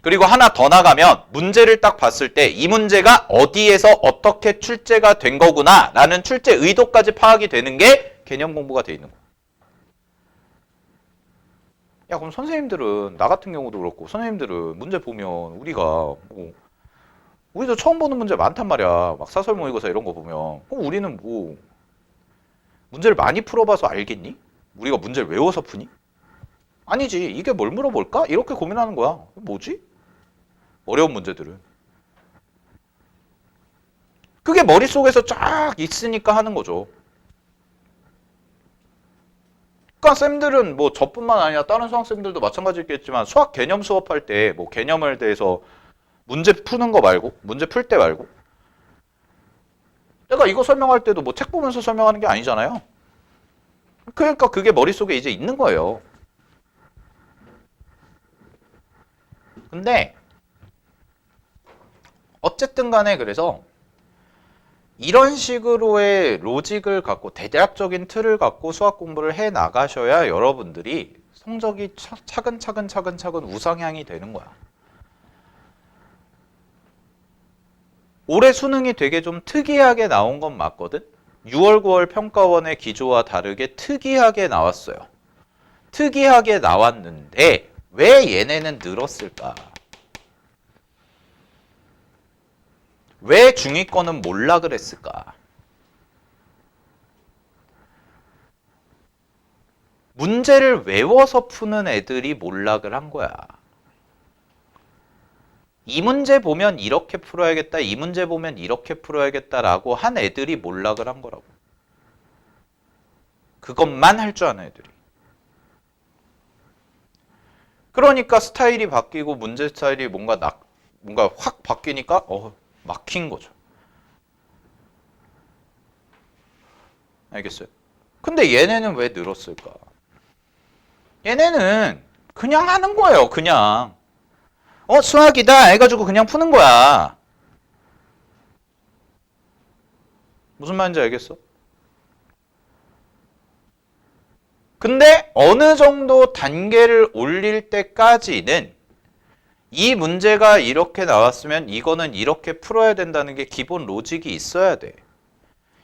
그리고 하나 더 나가면 문제를 딱 봤을 때 이 문제가 어디에서 어떻게 출제가 된 거구나 라는 출제 의도까지 파악이 되는 게 개념 공부가 돼 있는 거야. 야, 그럼 선생님들은, 나 같은 경우도 그렇고 선생님들은 문제 보면 우리가 우리도 처음 보는 문제 많단 말이야. 막 사설 모의고사 이런 거 보면. 그럼 우리는 뭐 문제를 많이 풀어봐서 알겠니? 우리가 문제를 외워서 푸니? 아니지. 이게 뭘 물어볼까? 이렇게 고민하는 거야. 뭐지? 어려운 문제들은. 그게 머릿속에서 쫙 있으니까 하는 거죠. 그러니까 쌤들은 뭐 저뿐만 아니라 다른 수학쌤들도 마찬가지겠지만 수학 개념 수업할 때 뭐 개념에 대해서 문제 푸는 거 말고 문제 풀 때 말고 내가 이거 설명할 때도 뭐 책 보면서 설명하는 게 아니잖아요. 그러니까 그게 머릿속에 이제 있는 거예요. 근데 어쨌든 간에 그래서 이런 식으로의 로직을 갖고 대략적인 틀을 갖고 수학 공부를 해 나가셔야 여러분들이 성적이 차근차근 우상향이 되는 거야. 올해 수능이 되게 좀 특이하게 나온 건 맞거든? 6월, 9월 평가원의 기조와 다르게 특이하게 나왔어요. 특이하게 나왔는데 왜 얘네는 늘었을까? 왜 중위권은 몰라 그랬을까? 문제를 외워서 푸는 애들이 몰락을 한 거야. 이 문제 보면 이렇게 풀어야겠다, 이 문제 보면 이렇게 풀어야겠다라고 한 애들이 몰락을 한 거라고. 그것만 할 줄 아는 애들이. 그러니까 스타일이 바뀌고 문제 스타일이 뭔가 확 바뀌니까 막힌 거죠. 알겠어요? 근데 얘네는 왜 늘었을까? 얘네는 그냥 하는 거예요. 그냥. 수학이다 해가지고 그냥 푸는 거야. 무슨 말인지 알겠어? 근데 어느 정도 단계를 올릴 때까지는 이 문제가 이렇게 나왔으면 이거는 이렇게 풀어야 된다는 게 기본 로직이 있어야 돼.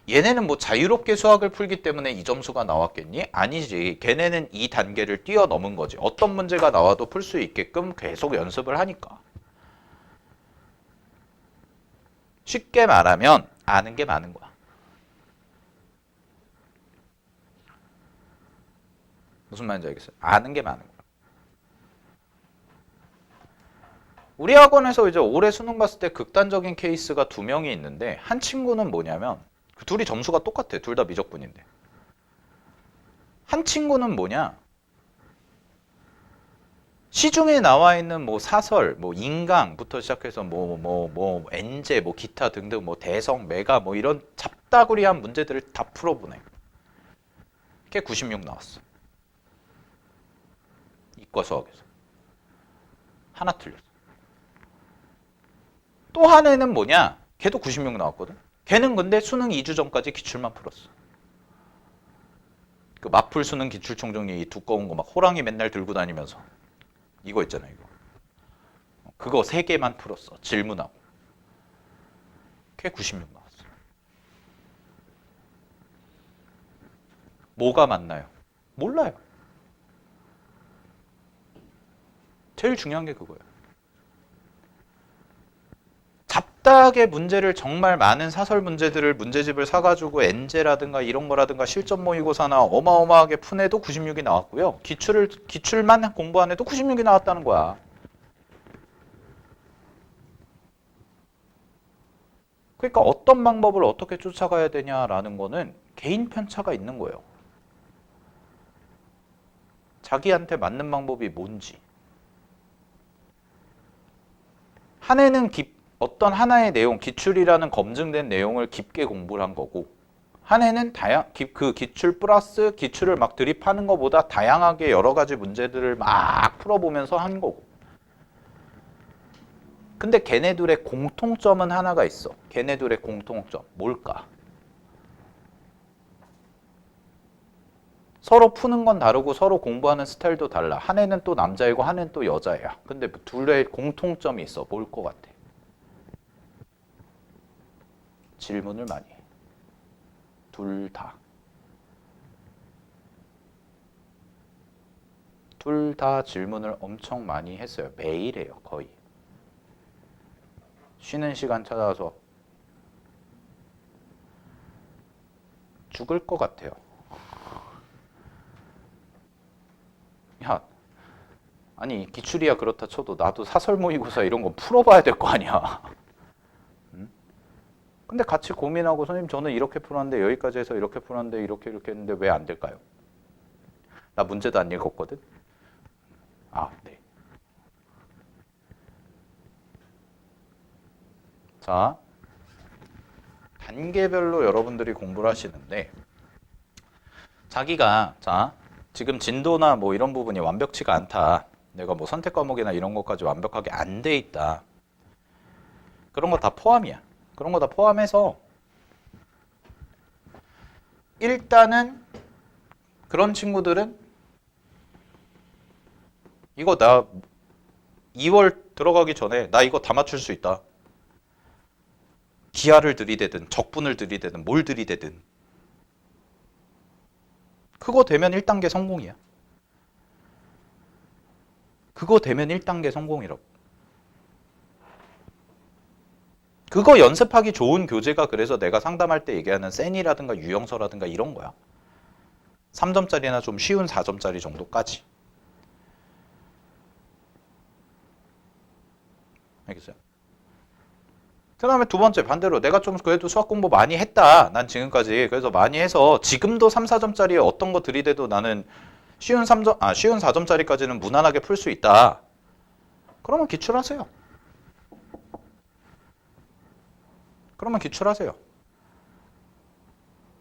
얘네는 뭐 자유롭게 수학을 풀기 때문에 이 점수가 나왔겠니? 아니지. 걔네는 이 단계를 뛰어넘은 거지. 어떤 문제가 나와도 풀 수 있게끔 계속 연습을 하니까. 쉽게 말하면 아는 게 많은 거야. 무슨 말인지 알겠어요? 아는 게 많은 거야. 우리 학원에서 이제 올해 수능 봤을 때 극단적인 케이스가 2명이 있는데 한 친구는 뭐냐면 그 둘이 점수가 똑같아. 둘 다 미적분인데. 한 친구는 뭐냐? 시중에 나와 있는 뭐 사설, 뭐 인강부터 시작해서 엔제, 뭐 기타 등등 뭐 대성, 메가 뭐 이런 잡다구리한 문제들을 다 풀어보네. 걔 96 나왔어. 이과 수학에서. 하나 틀렸어. 또 한 애는 뭐냐? 걔도 96 나왔거든. 걔는 근데 수능 2주 전까지 기출만 풀었어. 그 마풀 수능 기출총정리 두꺼운 거 막 호랑이 맨날 들고 다니면서 이거 있잖아 이거. 그거 3개만 풀었어. 질문하고. 걔 96 나왔어. 뭐가 맞나요? 몰라요. 제일 중요한 게 그거예요. 잡다하게 문제를 정말 많은 사설 문제들을 문제집을 사가지고 엔제라든가 이런 거라든가 실전 모의고사나 어마어마하게 푼 애도 96이 나왔고요. 기출만 공부한 애도 96이 나왔다는 거야. 그러니까 어떤 방법을 어떻게 쫓아가야 되냐라는 거는 개인 편차가 있는 거예요. 자기한테 맞는 방법이 뭔지. 한 해는 어떤 하나의 내용, 기출이라는 검증된 내용을 깊게 공부를 한 거고 한 해는 그 기출 플러스 기출을 막 드립하는 것보다 다양하게 여러 가지 문제들을 막 풀어보면서 한 거고. 근데 걔네들의 공통점은 하나가 있어. 걔네들의 공통점. 뭘까? 서로 푸는 건 다르고 서로 공부하는 스타일도 달라. 한 애는 또 남자이고 한 애는 또 여자야. 근데 둘의 공통점이 있어. 뭘 것 같아? 질문을 많이 해. 둘 다. 둘 다 질문을 엄청 많이 했어요. 매일 해요. 거의. 쉬는 시간 찾아서 죽을 것 같아요. 야, 아니 기출이야 그렇다 쳐도 나도 사설 모의고사 이런 거 풀어봐야 될 거 아니야. 응? 근데 같이 고민하고 선생님 저는 이렇게 풀었는데 여기까지 해서 이렇게 풀었는데 이렇게 했는데 왜 안 될까요? 나 문제도 안 읽었거든. 아, 네. 자, 단계별로 여러분들이 공부를 하시는데 자기가 자 지금 진도나 뭐 이런 부분이 완벽치가 않다. 내가 뭐 선택 과목이나 이런 것까지 완벽하게 안 돼 있다. 그런 거 다 포함이야. 그런 거 다 포함해서 일단은 그런 친구들은 이거 나 2월 들어가기 전에 나 이거 다 맞출 수 있다. 기하를 들이대든 적분을 들이대든 뭘 들이대든 그거 되면 1단계 성공이야. 그거 되면 1단계 성공이라고. 그거 연습하기 좋은 교재가 그래서 내가 상담할 때 얘기하는 센이라든가 유형서라든가 이런 거야. 3점짜리나 좀 쉬운 4점짜리 정도까지. 알겠어요? 그 다음에 두 번째 반대로 내가 좀 그래도 수학 공부 많이 했다. 난 지금까지. 그래서 많이 해서 지금도 3, 4점짜리 어떤 거 들이대도 나는 쉬운 4점짜리까지는 무난하게 풀 수 있다. 그러면 기출하세요. 그러면 기출하세요.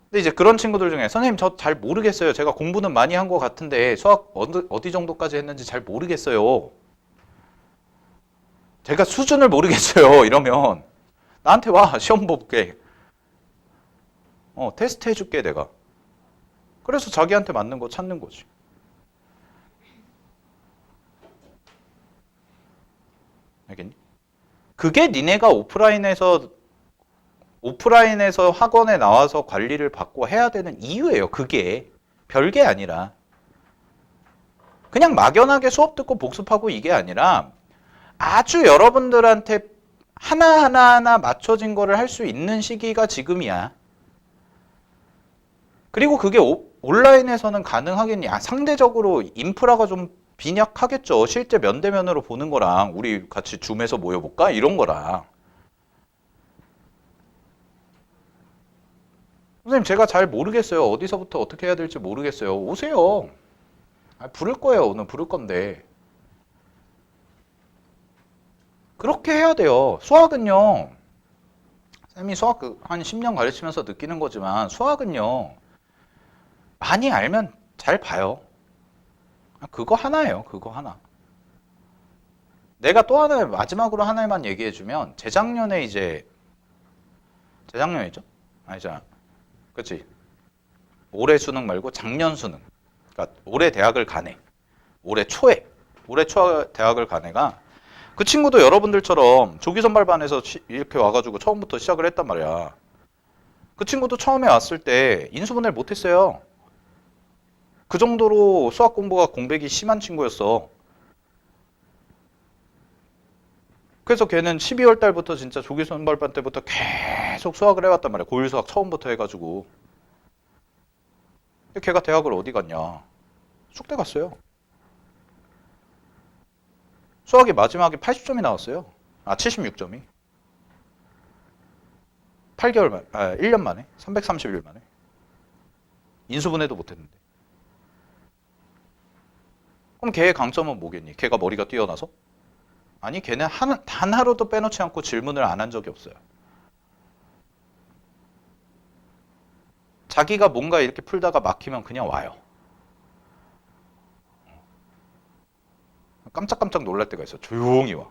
근데 이제 그런 친구들 중에 선생님 저 잘 모르겠어요. 제가 공부는 많이 한 것 같은데 수학 어디 정도까지 했는지 잘 모르겠어요. 제가 수준을 모르겠어요. 이러면 나한테 와. 시험 볼게. 테스트 해줄게 내가. 그래서 자기한테 맞는 거 찾는 거지. 알겠니? 그게 니네가 오프라인에서 학원에 나와서 관리를 받고 해야 되는 이유예요. 그게 별게 아니라 그냥 막연하게 수업 듣고 복습하고 이게 아니라 아주 여러분들한테 하나하나 맞춰진 거를 할 수 있는 시기가 지금이야. 그리고 그게 온라인에서는 가능하겠니? 상대적으로 인프라가 좀 빈약하겠죠. 실제 면대면으로 보는 거랑 우리 같이 줌에서 모여볼까? 이런 거랑. 선생님 제가 잘 모르겠어요. 어디서부터 어떻게 해야 될지 모르겠어요. 오세요. 부를 거예요. 오늘 부를 건데. 그렇게 해야 돼요. 수학은요. 쌤이 수학 한 10년 가르치면서 느끼는 거지만 수학은요. 많이 알면 잘 봐요. 그거 하나예요. 그거 하나. 내가 또 하나 마지막으로 하나만 얘기해주면 재작년이죠? 아니잖아. 그치? 올해 수능 말고 작년 수능. 그러니까 올해 대학을 가네. 올해 초에 대학을 간 애가 그 친구도 여러분들처럼 조기선발반에서 이렇게 와가지고 처음부터 시작을 했단 말이야. 그 친구도 처음에 왔을 때 인수분해를 못했어요. 그 정도로 수학 공부가 공백이 심한 친구였어. 그래서 걔는 12월 달부터 진짜 조기선발반 때부터 계속 수학을 해왔단 말이야. 고1 수학 처음부터 해가지고. 근데 걔가 대학을 어디 갔냐? 숙대 갔어요. 수학이 마지막에 80점이 나왔어요. 76점이. 8개월 만에, 1년 만에, 330일 만에. 인수분해도 못했는데. 그럼 걔의 강점은 뭐겠니? 걔가 머리가 뛰어나서? 아니, 걔는 단 하루도 빼놓지 않고 질문을 안 한 적이 없어요. 자기가 뭔가 이렇게 풀다가 막히면 그냥 와요. 깜짝깜짝 놀랄 때가 있어. 조용히 와.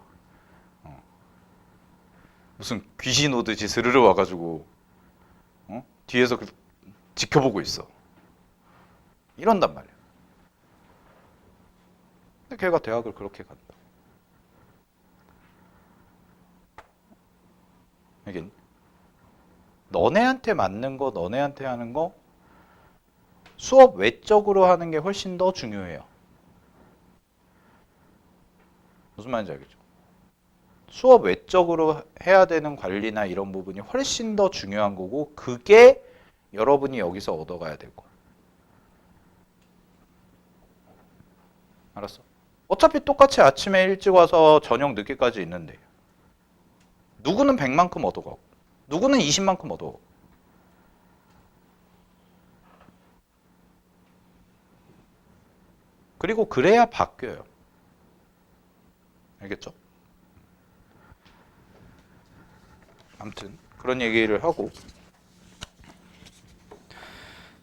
무슨 귀신 오듯이 스르르 와가지고 뒤에서 지켜보고 있어. 이런단 말이야. 근데 걔가 대학을 그렇게 간다. 이게 너네한테 맞는 거, 너네한테 하는 거 수업 외적으로 하는 게 훨씬 더 중요해요. 무슨 말인지 알겠죠? 수업 외적으로 해야 되는 관리나 이런 부분이 훨씬 더 중요한 거고 그게 여러분이 여기서 얻어가야 될 거야. 알았어? 어차피 똑같이 아침에 일찍 와서 저녁 늦게까지 있는데 누구는 100만큼 얻어가고 누구는 20만큼 얻어가고 그리고 그래야 바뀌어요. 알겠죠? 아무튼 그런 얘기를 하고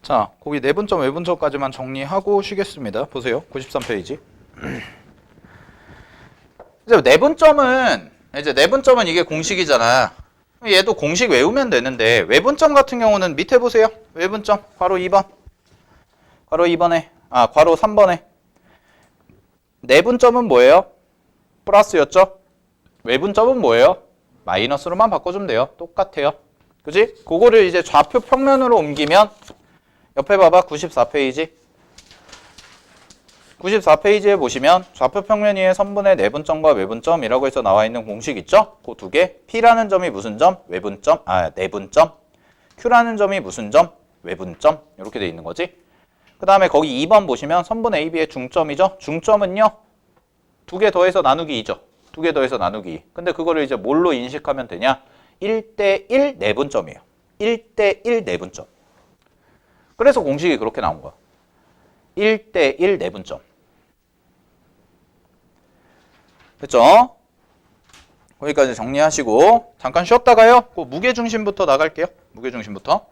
자, 거기 내분점, 외분점까지만 정리하고 쉬겠습니다. 보세요. 93페이지. 이제 내분점은 이게 공식이잖아. 얘도 공식 외우면 되는데 외분점 같은 경우는 밑에 보세요. 외분점 괄호 2번. 괄호 2번에 괄호 3번에 내분점은 뭐예요? 플러스였죠? 외분점은 뭐예요? 마이너스로만 바꿔주면 돼요. 똑같아요. 그지? 그거를 이제 좌표 평면으로 옮기면 옆에 봐봐. 94페이지. 94페이지에 보시면 좌표 평면 위에 선분의 내분점과 외분점이라고 해서 나와 있는 공식 있죠? 그 두 개. P라는 점이 무슨 점? 외분점. 내분점. Q라는 점이 무슨 점? 외분점. 이렇게 돼 있는 거지. 그 다음에 거기 2번 보시면 선분 AB의 중점이죠? 중점은요? 두 개 더해서 나누기 2죠. 두 개 더해서 나누기 2. 근데 그거를 이제 뭘로 인식하면 되냐? 1대1 내분점이에요. 1대1 내분점. 그래서 공식이 그렇게 나온 거야. 1대1 내분점. 됐죠? 거기까지 정리하시고 잠깐 쉬었다가요. 그 무게중심부터 나갈게요. 무게중심부터.